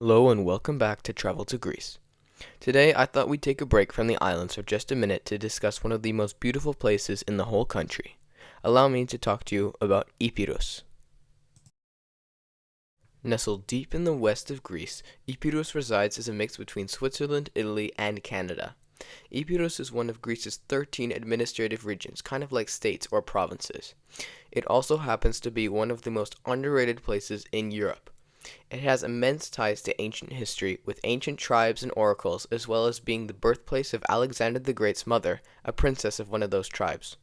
Hello and welcome back to Travel to Greece. Today I thought we'd take a break from the islands for just a minute to discuss one of the most beautiful places in the whole country. Allow me to talk to you about Epirus. Nestled deep in the west of Greece, Epirus resides as a mix between Switzerland, Italy, and Canada. Epirus is one of Greece's 13 administrative regions, kind of like states or provinces. It also happens to be one of the most underrated places in Europe. It has immense ties to ancient history, with ancient tribes and oracles, as well as being the birthplace of Alexander the Great's mother, a princess of one of those tribes.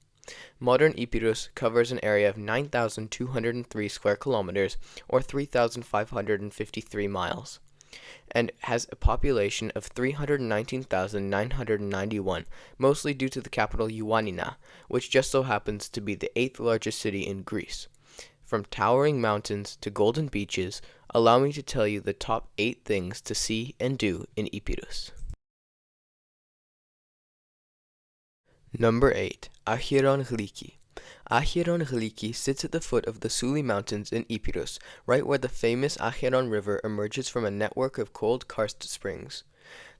Modern Epirus covers an area of 9,203 square kilometers, or 3,553 miles, and has a population of 319,991, mostly due to the capital Ioannina, which just so happens to be the eighth largest city in Greece. From towering mountains to golden beaches, allow me to tell you the top 8 things to see and do in Epirus. Number 8. Acheron Gliki. Acheron Gliki sits at the foot of the Souli Mountains in Epirus, right where the famous Acheron River emerges from a network of cold karst springs.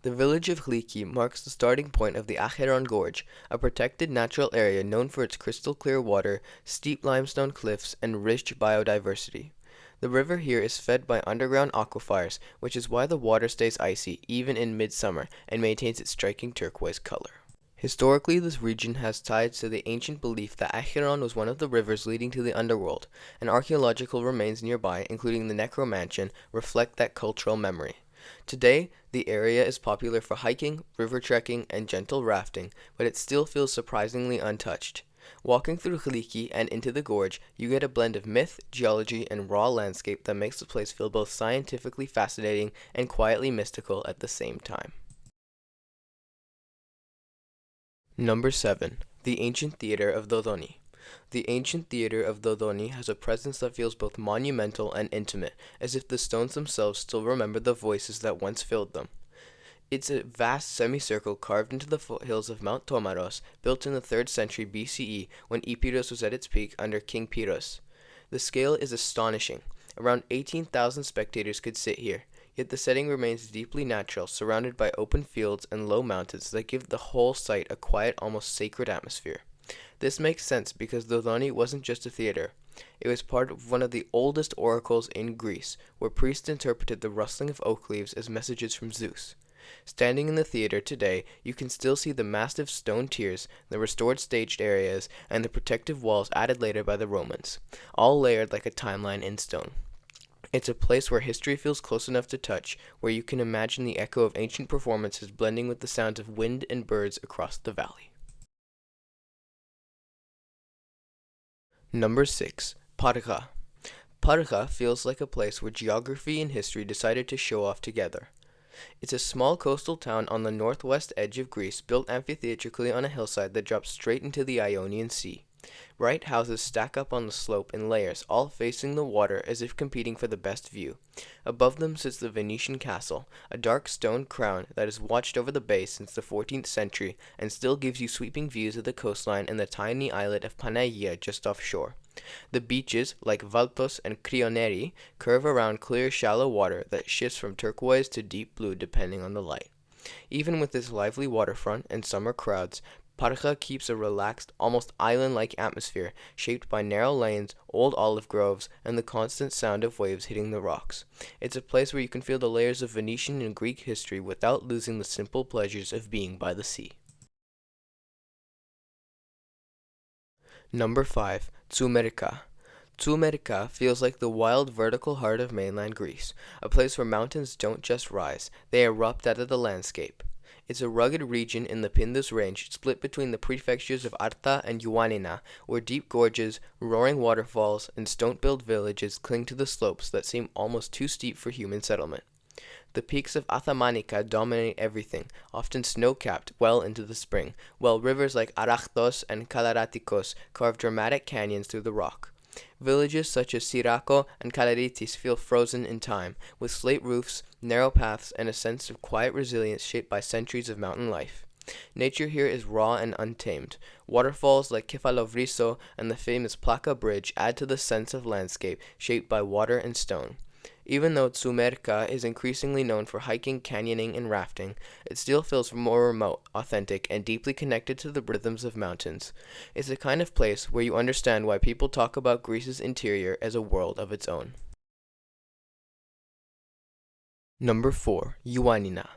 The village of Gliki marks the starting point of the Acheron Gorge, a protected natural area known for its crystal clear water, steep limestone cliffs, and rich biodiversity. The river here is fed by underground aquifers, which is why the water stays icy even in midsummer and maintains its striking turquoise color. Historically, this region has ties to the ancient belief that Acheron was one of the rivers leading to the underworld, and archaeological remains nearby, including the Necromansion, reflect that cultural memory. Today, the area is popular for hiking, river trekking, and gentle rafting, but it still feels surprisingly untouched. Walking through Gliki and into the gorge, you get a blend of myth, geology, and raw landscape that makes the place feel both scientifically fascinating and quietly mystical at the same time. Number 7. The Ancient Theater of Dodoni. The ancient theater of Dodoni has a presence that feels both monumental and intimate, as if the stones themselves still remember the voices that once filled them. It's a vast semicircle carved into the foothills of Mount Tomaros, built in the 3rd century BCE when Epirus was at its peak under King Pyrrhus. The scale is astonishing. Around 18,000 spectators could sit here, yet the setting remains deeply natural, surrounded by open fields and low mountains that give the whole site a quiet, almost sacred atmosphere. This makes sense because Dodoni wasn't just a theater. It was part of one of the oldest oracles in Greece, where priests interpreted the rustling of oak leaves as messages from Zeus. Standing in the theater today, you can still see the massive stone tiers, the restored staged areas, and the protective walls added later by the Romans, all layered like a timeline in stone. It's a place where history feels close enough to touch, where you can imagine the echo of ancient performances blending with the sounds of wind and birds across the valley. Number 6. Parga. Parga feels like a place where geography and history decided to show off together. It's a small coastal town on the northwest edge of Greece, built amphitheatrically on a hillside that drops straight into the Ionian Sea. Bright houses stack up on the slope in layers, all facing the water as if competing for the best view. Above them sits the Venetian castle, a dark stone crown that has watched over the bay since the 14th century and still gives you sweeping views of the coastline and the tiny islet of Panagia just offshore. The beaches, like Valtos and Krioneri, curve around clear, shallow water that shifts from turquoise to deep blue depending on the light. Even with this lively waterfront and summer crowds, Parga keeps a relaxed, almost island-like atmosphere shaped by narrow lanes, old olive groves, and the constant sound of waves hitting the rocks. It's a place where you can feel the layers of Venetian and Greek history without losing the simple pleasures of being by the sea. Number 5. Tsumerica. Tsumerica feels like the wild vertical heart of mainland Greece, a place where mountains don't just rise, they erupt out of the landscape. It's a rugged region in the Pindus range, split between the prefectures of Arta and Ioannina, where deep gorges, roaring waterfalls, and stone-built villages cling to the slopes that seem almost too steep for human settlement. The peaks of Athamanica dominate everything, often snow-capped well into the spring, while rivers like Arachthos and Kalaratikos carve dramatic canyons through the rock. Villages such as Sirako and Kalaritis feel frozen in time, with slate roofs, narrow paths, and a sense of quiet resilience shaped by centuries of mountain life. Nature here is raw and untamed. Waterfalls like Kefalovriso and the famous Plaka Bridge add to the sense of landscape shaped by water and stone. Even though Tsumerka is increasingly known for hiking, canyoning, and rafting, it still feels more remote, authentic, and deeply connected to the rhythms of mountains. It's the kind of place where you understand why people talk about Greece's interior as a world of its own. Number 4. Ioannina.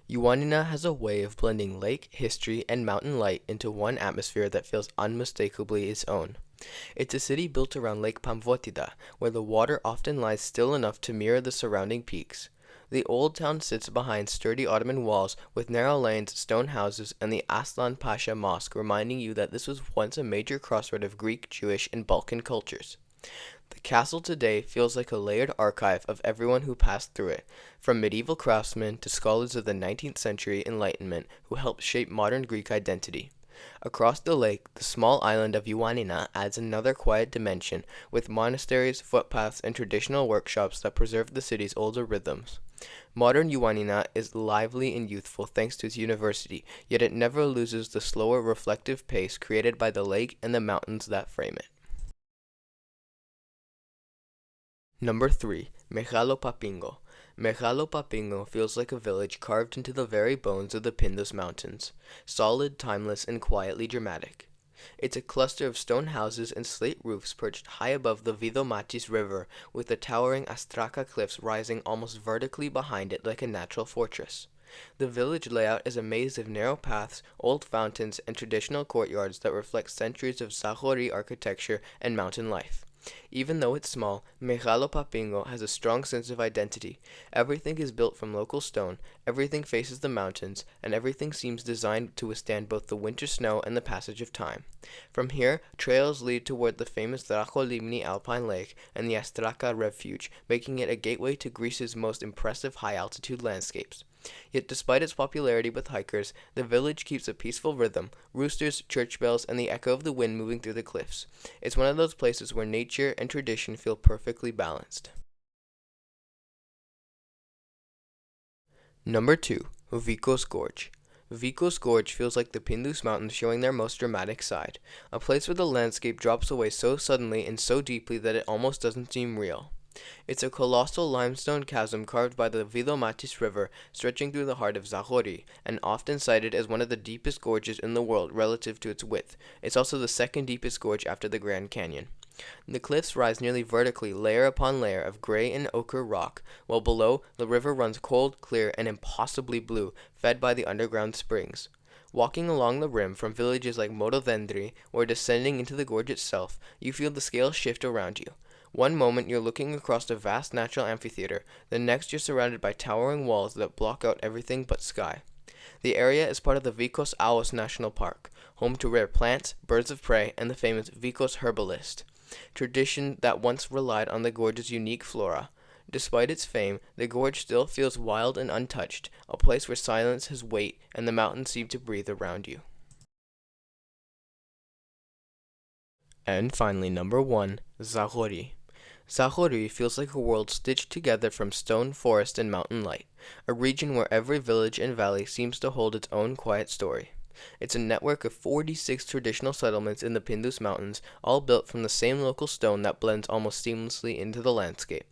Ioannina has a way of blending lake, history, and mountain light into one atmosphere that feels unmistakably its own. It's a city built around Lake Pamvotida, where the water often lies still enough to mirror the surrounding peaks. The old town sits behind sturdy Ottoman walls with narrow lanes, stone houses, and the Aslan Pasha Mosque reminding you that this was once a major crossroad of Greek, Jewish, and Balkan cultures. The castle today feels like a layered archive of everyone who passed through it, from medieval craftsmen to scholars of the 19th century Enlightenment who helped shape modern Greek identity. Across the lake, the small island of Ioannina adds another quiet dimension, with monasteries, footpaths, and traditional workshops that preserve the city's older rhythms. Modern Ioannina is lively and youthful thanks to its university, yet it never loses the slower, reflective pace created by the lake and the mountains that frame it. Number 3. Megalo Papingo. Megalo Papingo feels like a village carved into the very bones of the Pindus Mountains, solid, timeless, and quietly dramatic. It's a cluster of stone houses and slate roofs perched high above the Vidomatis River, with the towering Astraka cliffs rising almost vertically behind it like a natural fortress. The village layout is a maze of narrow paths, old fountains, and traditional courtyards that reflect centuries of Zahori architecture and mountain life. Even though it's small, Megalo Papingo has a strong sense of identity. Everything is built from local stone, everything faces the mountains, and everything seems designed to withstand both the winter snow and the passage of time. From here, trails lead toward the famous Dracholimni Alpine Lake and the Astraka Refuge, making it a gateway to Greece's most impressive high-altitude landscapes. Yet despite its popularity with hikers, the village keeps a peaceful rhythm, roosters, church bells, and the echo of the wind moving through the cliffs. It's one of those places where nature and tradition feel perfectly balanced. Number 2. Vikos Gorge. Vikos Gorge feels like the Pindus Mountains showing their most dramatic side, a place where the landscape drops away so suddenly and so deeply that it almost doesn't seem real. It's a colossal limestone chasm carved by the Vidomatis River stretching through the heart of Zahori, and often cited as one of the deepest gorges in the world relative to its width. It's also the second deepest gorge after the Grand Canyon. The cliffs rise nearly vertically, layer upon layer of gray and ochre rock, while below, the river runs cold, clear, and impossibly blue, fed by the underground springs. Walking along the rim from villages like Monodendri or descending into the gorge itself, you feel the scale shift around you. One moment you're looking across a vast natural amphitheater, the next you're surrounded by towering walls that block out everything but sky. The area is part of the Vikos Aos National Park, home to rare plants, birds of prey, and the famous Vikos herbalist, tradition that once relied on the gorge's unique flora. Despite its fame, the gorge still feels wild and untouched, a place where silence has weight and the mountains seem to breathe around you. And finally, number 1, Zahori. Zahori feels like a world stitched together from stone, forest, and mountain light, a region where every village and valley seems to hold its own quiet story. It's a network of 46 traditional settlements in the Pindus Mountains, all built from the same local stone that blends almost seamlessly into the landscape.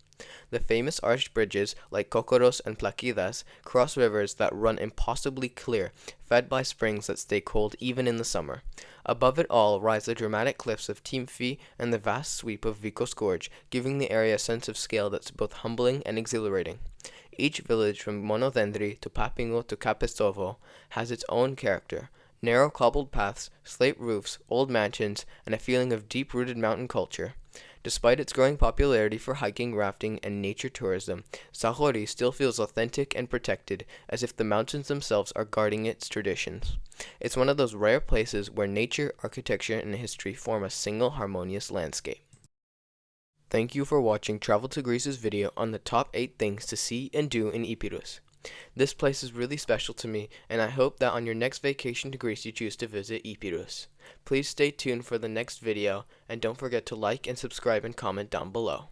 The famous arched bridges, like Kokoros and Plakidas, cross rivers that run impossibly clear, fed by springs that stay cold even in the summer. Above it all rise the dramatic cliffs of Timfi and the vast sweep of Vikos Gorge, giving the area a sense of scale that's both humbling and exhilarating. Each village, from Monodendri to Papingo to Kapesovo, has its own character. Narrow cobbled paths, slate roofs, old mansions, and a feeling of deep-rooted mountain culture. Despite its growing popularity for hiking, rafting, and nature tourism, Zahori still feels authentic and protected, as if the mountains themselves are guarding its traditions. It's one of those rare places where nature, architecture, and history form a single harmonious landscape. Thank you for watching Travel to Greece's video on the top 8 things to see and do in Epirus. This place is really special to me, and I hope that on your next vacation to Greece you choose to visit Epirus. Please stay tuned for the next video, and don't forget to like and subscribe and comment down below.